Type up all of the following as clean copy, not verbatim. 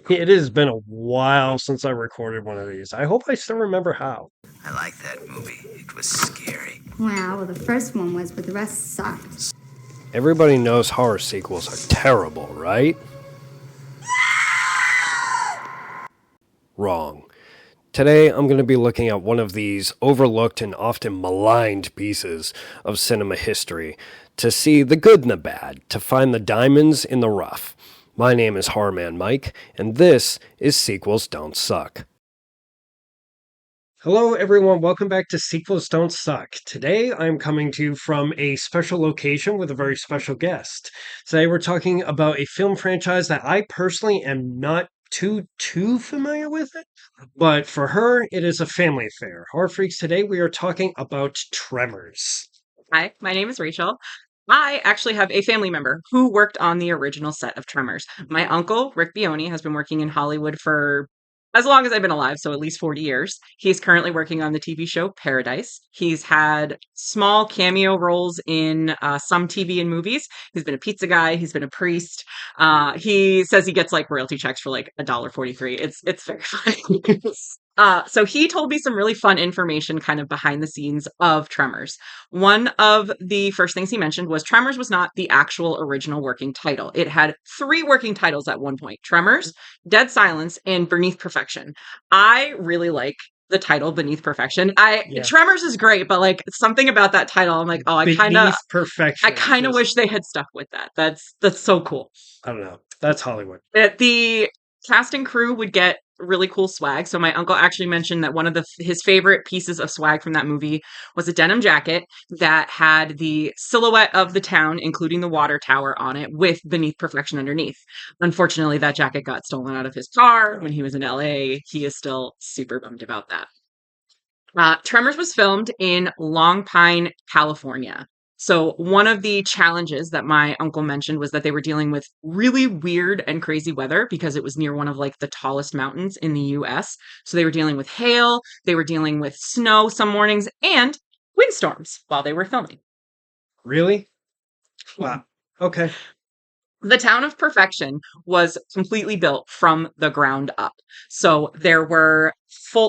It has been a while since I recorded one of these. I hope I still remember how. I like that movie. It was scary. Well, the first one was, but the rest sucked. Everybody knows horror sequels are terrible, right? Wrong. Today, I'm going to be looking at one of these overlooked and often maligned pieces of cinema history to see the good and the bad, to find the diamonds in the rough. My name is Horrorman Mike, and this is Sequels Don't Suck. Hello, everyone. Welcome back to Sequels Don't Suck. Today, I'm coming to you from a special location with a very special guest. Today, we're talking about a film franchise that I personally am not too familiar with it, but for her, it is a family affair. Horror Freaks, today we are talking about Tremors. Hi, my name is Rachel. I actually have a family member who worked on the original set of Tremors. My uncle, Rick Bioni, has been working in Hollywood for as long as I've been alive, so at least 40 years. He's currently working on the TV show Paradise. He's had small cameo roles in some TV and movies. He's been a pizza guy. He's been a priest. He says he gets like royalty checks for like $1.43. It's very funny. So he told me some really fun information kind of behind the scenes of Tremors. One of the first things he mentioned was Tremors was not the actual original working title. It had three working titles at one point: Tremors, Dead Silence, and Beneath Perfection. I really like the title Beneath Perfection. Yeah. Tremors is great, but like something about that title, I'm like, oh, I kind Beneath of Perfection. wish they had stuck with that. That's so cool. I don't know. That's Hollywood. The cast and crew would get really cool swag. So my uncle actually mentioned that one of his favorite pieces of swag from that movie was a denim jacket that had the silhouette of the town, including the water tower on it, with Beneath Perfection underneath. Unfortunately, that jacket got stolen out of his car when he was in LA. He is still super bummed about that. Tremors was filmed in Long Pine, California. So one of the challenges that my uncle mentioned was that they were dealing with really weird and crazy weather because it was near one of like the tallest mountains in the US. So they were dealing with hail, they were dealing with snow some mornings, and windstorms while they were filming. Really? Wow. Okay. The town of Perfection was completely built from the ground up. So there were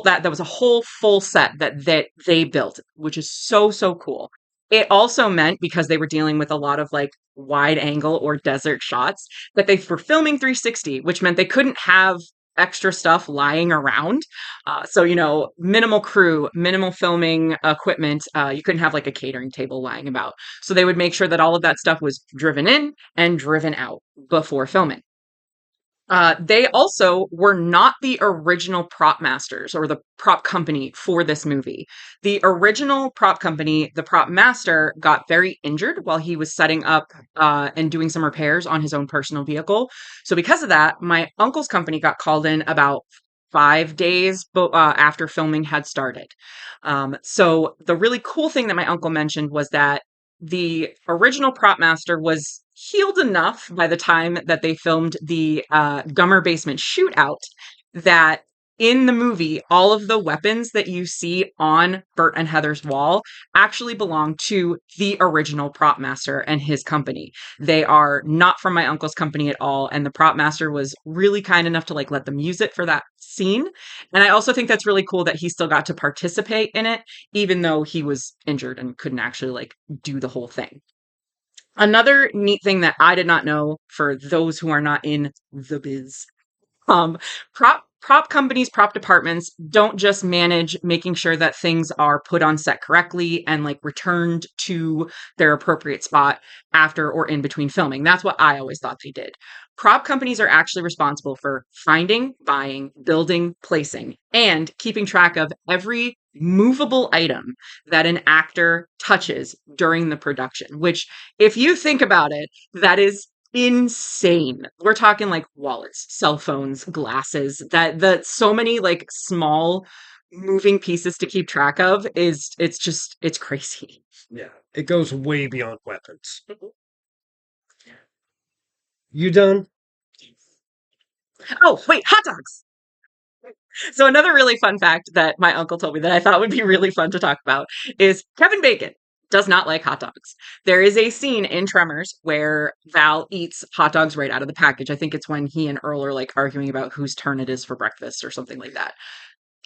that was a whole full set that they built, which is so cool. It also meant, because they were dealing with a lot of like wide angle or desert shots, that they were filming 360, which meant they couldn't have extra stuff lying around. So, minimal crew, minimal filming equipment. You couldn't have like a catering table lying about. So they would make sure that all of that stuff was driven in and driven out before filming. They also were not the original prop masters or the prop company for this movie. The original prop company, the prop master, got very injured while he was setting up and doing some repairs on his own personal vehicle. So because of that, my uncle's company got called in about 5 days after filming had started. So the really cool thing that my uncle mentioned was that the original prop master was healed enough by the time that they filmed the Gummer Basement shootout that in the movie, all of the weapons that you see on Bert and Heather's wall actually belong to the original prop master and his company. They are not from my uncle's company at all, and the prop master was really kind enough to like let them use it for that scene. And I also think that's really cool that he still got to participate in it, even though he was injured and couldn't actually like do the whole thing. Another neat thing that I did not know, for those who are not in the biz, um, prop companies, prop departments don't just manage making sure that things are put on set correctly and like returned to their appropriate spot after or in between filming. That's what I always thought they did. Prop companies are actually responsible for finding, buying, building, placing, and keeping track of every movable item that an actor touches during the production, which, if you think about it, that is insane. We're talking like wallets, cell phones, glasses, that so many like small moving pieces to keep track of it's crazy. Yeah. It goes way beyond weapons. You done? Oh, wait, hot dogs. So another really fun fact that my uncle told me that I thought would be really fun to talk about is Kevin Bacon. does not like hot dogs. There is a scene in Tremors where Val eats hot dogs right out of the package. I think it's when he and Earl are like arguing about whose turn it is for breakfast or something like that.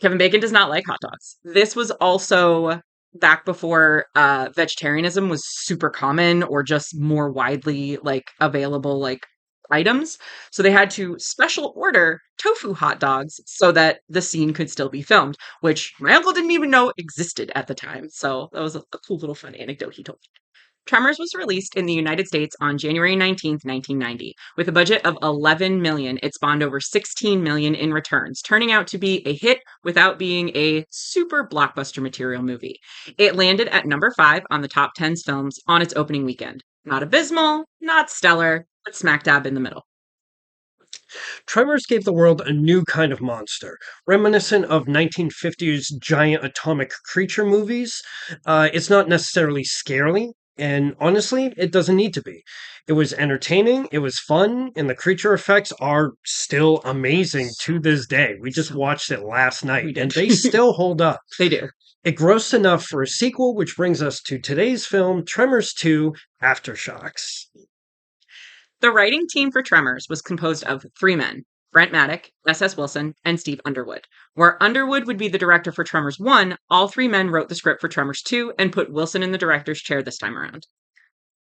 Kevin Bacon does not like hot dogs. This was also back before vegetarianism was super common or just more widely like available like items. So they had to special order tofu hot dogs so that the scene could still be filmed, which my uncle didn't even know existed at the time. So that was a cool little fun anecdote he told me. Tremors was released in the United States on January 19th, 1990. With a budget of 11 million, it spawned over 16 million in returns, turning out to be a hit without being a super blockbuster material movie. It landed at number 5 on the top 10 films on its opening weekend. Not abysmal, not stellar, but smack dab in the middle. Tremors gave the world a new kind of monster, reminiscent of 1950s giant atomic creature movies. It's not necessarily scary, and honestly, it doesn't need to be. It was entertaining, it was fun, and the creature effects are still amazing to this day. We just watched it last night, and they still hold up. They do. It grossed enough for a sequel, which brings us to today's film, Tremors 2 Aftershocks. The writing team for Tremors was composed of 3 men, Brent Maddock, S.S. Wilson, and Steve Underwood. Where Underwood would be the director for Tremors 1, all 3 men wrote the script for Tremors 2 and put Wilson in the director's chair this time around.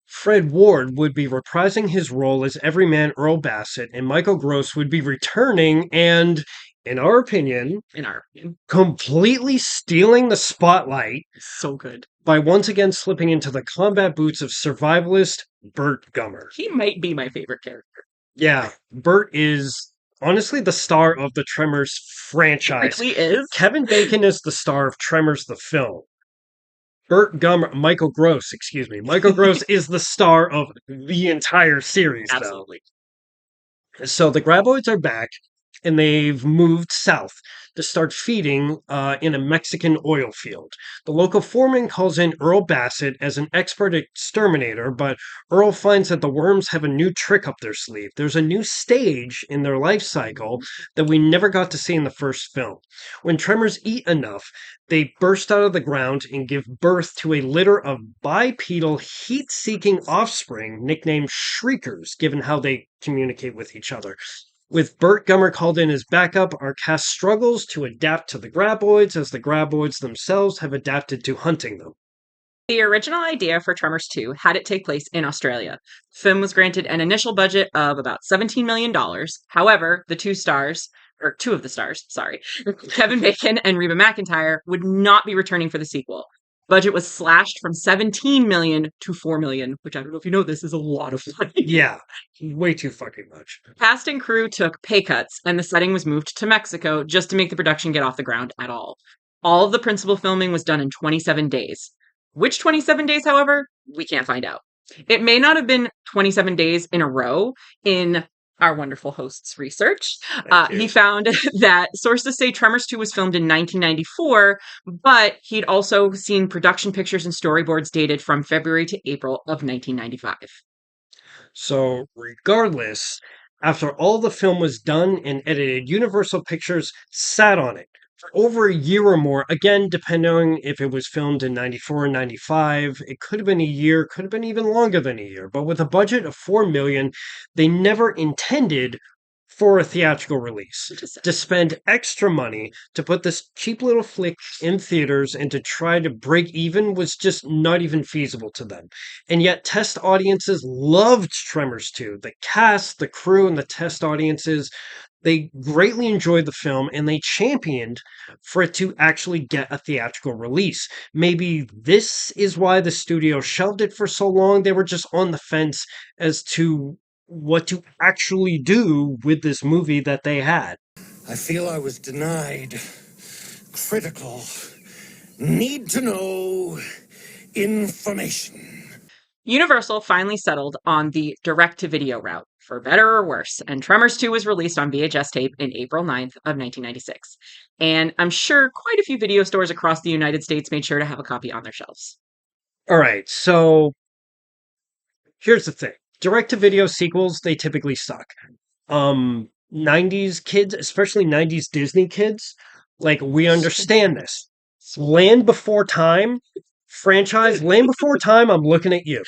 Fred Ward would be reprising his role as Everyman Earl Bassett, and Michael Gross would be returning and, in our opinion, completely stealing the spotlight So good. by once again slipping into the combat boots of survivalist Burt Gummer. He might be my favorite character. Yeah, Burt is honestly the star of the Tremors franchise. He really is. Kevin Bacon is the star of Tremors the film. Michael Gross is the star of the entire series, Absolutely. though. So the Graboids are back, and they've moved south to start feeding in a Mexican oil field. The local foreman calls in Earl Bassett as an expert exterminator, but Earl finds that the worms have a new trick up their sleeve. There's a new stage in their life cycle that we never got to see in the first film. When Tremors eat enough, they burst out of the ground and give birth to a litter of bipedal, heat-seeking offspring nicknamed Shriekers, given how they communicate with each other. With Burt Gummer called in as backup, our cast struggles to adapt to the Graboids as the Graboids themselves have adapted to hunting them. The original idea for Tremors 2 had it take place in Australia. The film was granted an initial budget of about $17 million. However, two of the stars, Kevin Bacon and Reba McEntire would not be returning for the sequel. Budget was slashed from 17 million to 4 million, which I don't know if you know this is a lot of money. Yeah, way too fucking much. Cast and crew took pay cuts, and the setting was moved to Mexico just to make the production get off the ground at all. All of the principal filming was done in 27 days. Which 27 days, however, we can't find out. It may not have been 27 days in a row in our wonderful host's research. He found that sources say Tremors 2 was filmed in 1994, but he'd also seen production pictures and storyboards dated from February to April of 1995. So, regardless, after all the film was done and edited, Universal Pictures sat on it for over a year or more. Again, depending on if it was filmed in 94 or 95, it could have been a year, could have been even longer than a year. But with a budget of $4 million, they never intended for a theatrical release, to spend extra money to put this cheap little flick in theaters and to try to break even was just not even feasible to them. And yet test audiences loved Tremors 2. The cast, the crew, and the test audiences, they greatly enjoyed the film and they championed for it to actually get a theatrical release. Maybe this is why the studio shelved it for so long. They were just on the fence as to what to actually do with this movie that they had. I feel I was denied critical, need to know information. Universal finally settled on the direct-to-video route, for better or worse, and Tremors 2 was released on VHS tape in April 9th of 1996. And I'm sure quite a few video stores across the United States made sure to have a copy on their shelves. All right, so here's the thing. Direct-to-video sequels, they typically suck. 90s kids, especially 90s Disney kids, like, we understand this. Land Before Time franchise, Land Before Time, I'm looking at you.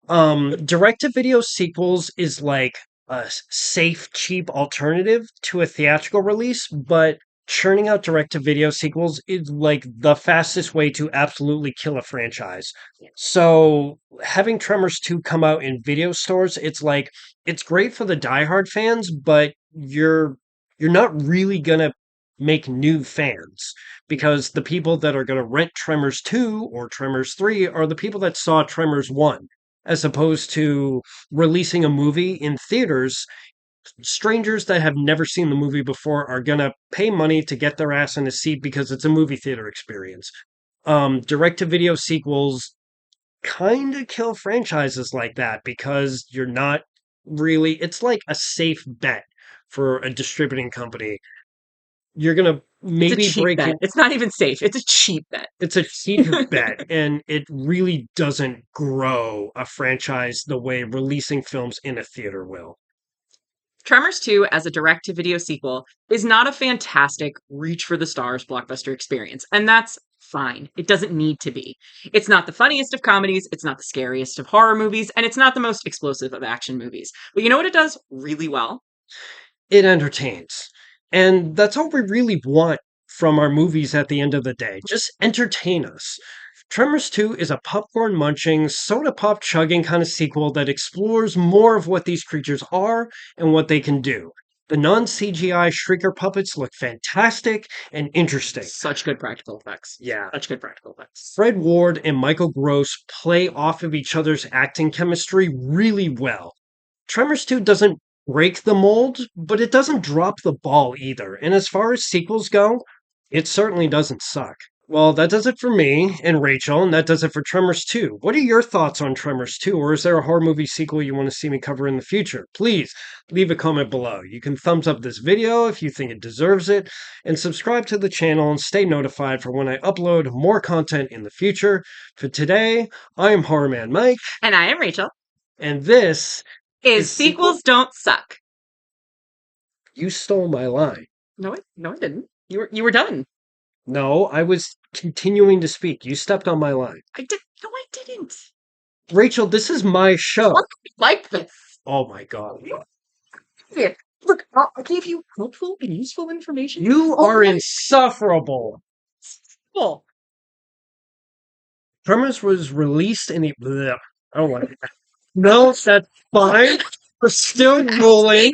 Direct-to-video sequels is like a safe, cheap alternative to a theatrical release, but churning out direct-to-video sequels is like the fastest way to absolutely kill a franchise. So having Tremors 2 come out in video stores, it's like it's great for the diehard fans, but you're not really gonna make new fans because the people that are gonna rent Tremors 2 or Tremors 3 are the people that saw Tremors 1 as opposed to releasing a movie in theaters. Strangers that have never seen the movie before are going to pay money to get their ass in a seat because it's a movie theater experience. Direct to video sequels kind of kill franchises like that because you're not really, it's like a safe bet for a distributing company. You're going to It's a maybe cheap break bet. it. It's not even safe. It's a cheap bet. It's a cheap bet, and it really doesn't grow a franchise the way releasing films in a theater will. Tremors 2 as a direct-to-video sequel is not a fantastic reach for the stars blockbuster experience, and that's fine. It doesn't need to be. It's not the funniest of comedies, it's not the scariest of horror movies, and it's not the most explosive of action movies. But you know what it does really well? It entertains. And that's all we really want from our movies at the end of the day. Just entertain us. Tremors 2 is a popcorn munching, soda pop chugging kind of sequel that explores more of what these creatures are and what they can do. The non CGI Shrieker puppets look fantastic and interesting. Such good practical effects. Yeah. Such good practical effects. Fred Ward and Michael Gross play off of each other's acting chemistry really well. Tremors 2 doesn't break the mold, but it doesn't drop the ball either. And as far as sequels go, it certainly doesn't suck. Well, that does it for me and Rachel, and that does it for Tremors 2. What are your thoughts on Tremors 2, or is there a horror movie sequel you want to see me cover in the future? Please leave a comment below. You can thumbs up this video if you think it deserves it, and subscribe to the channel and stay notified for when I upload more content in the future. For today, I am Horror Man Mike. And I am Rachel. And this is Sequels Don't Suck. You stole my line. No, I didn't. You were done. No, I was continuing to speak. You stepped on my line. I didn't. Rachel, this is my show. Like this. Oh my god. Here, look, I gave you helpful and useful information. You are insufferable. Cool. Tremors was released in the... Bleh, I don't like that. No, that's fine. We're still rolling.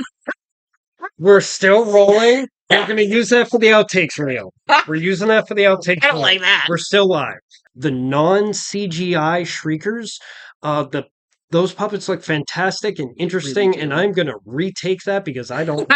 We're still rolling. We're going to use that for the outtakes reel. We're using that for the outtakes I don't like that. We're still live. The non-CGI Shriekers, those puppets look fantastic and interesting, Really do. and I'm going to retake that because I don't...